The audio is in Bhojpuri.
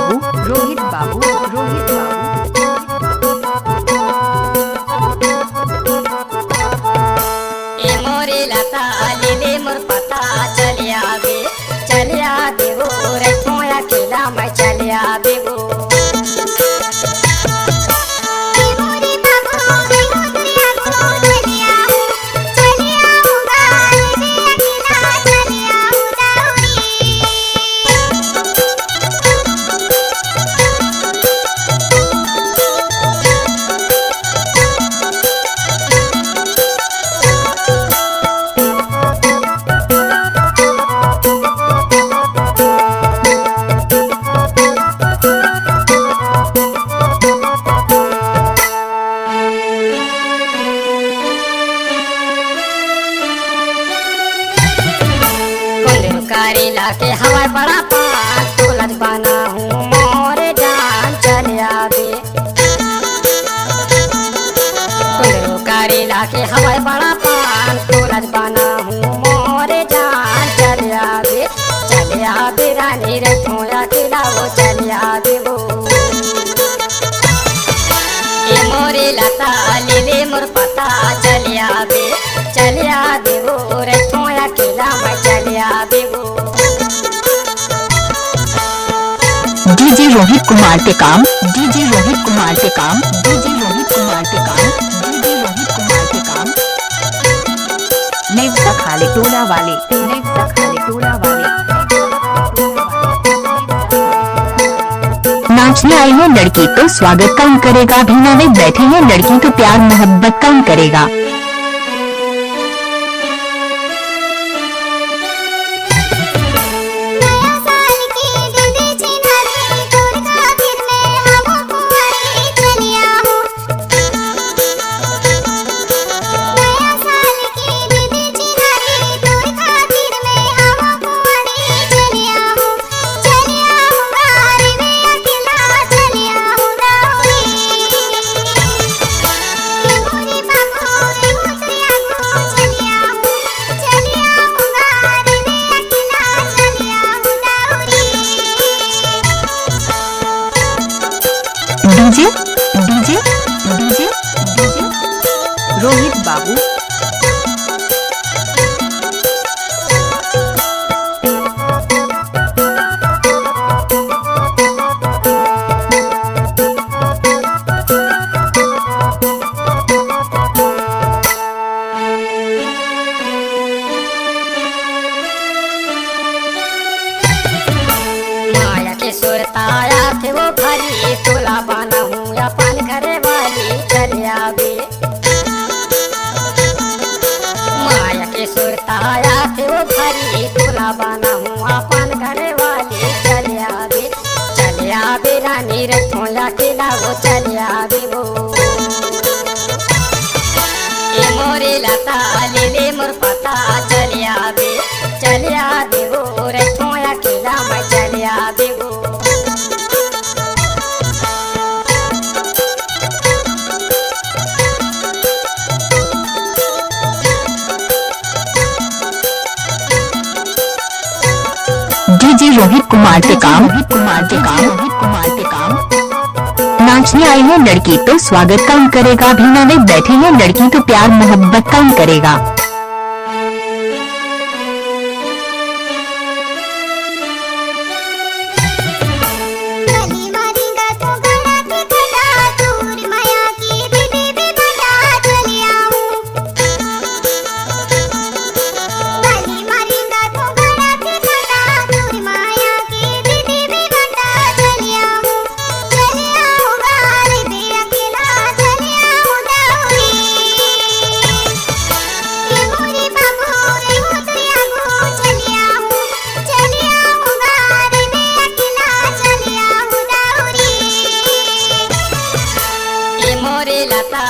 बाबू, रोहित बाबू, रोहित बाबू। ए मोरे लता ले मोर पता चलिया देवो रे थोया केला मैं चलिया देवो। करेला के हवा बड़ा पान तुलत बना हूँ मोरे जान चलिया बे। करेला के हवा बड़ा पान तुलत बना हूँ मोरे जान चलिया बे रानी रे थोया केला वो चलिया देवो। ए मोरे लता ले मोर पता चलिया देवो रे थोया केला मैं चलिया देवो। डीजे रोहित कुमार के काम, डीजे रोहित कुमार के काम, डीजे रोहित कुमार के काम, डीजे रोहित कुमार के काम। नेवसा खाले टोला वाले, नेवसा खाले टोला वाले। नाचने आई है लड़की तो स्वागत कौन करेगा, भीना में बैठी है लड़की तो प्यार मोहब्बत कौन करेगा। DJ DJ DJ DJ Rohit बाबू। माया के सुरताया थे वो भरी तोला बना हूँ अपन घरे वाली चलिया बे। माया के सुरताया थे वो भरी तोला बना हूँ अपन घरे वाली चलिया बे रानी रे थोया केला वो चलिया बे वो। ए मोरे लता ले मोर पता चलिया देवो रे थोया केला मैं चलिया देवो। डीजे रोहित कुमार के काम, रोहित कुमार के काम, रोहित कुमार के काम। नाचने आई है लड़की तो स्वागत कौन करेगा, भीना में बैठी है लड़की तो प्यार मोहब्बत कौन करेगा। मोरे लता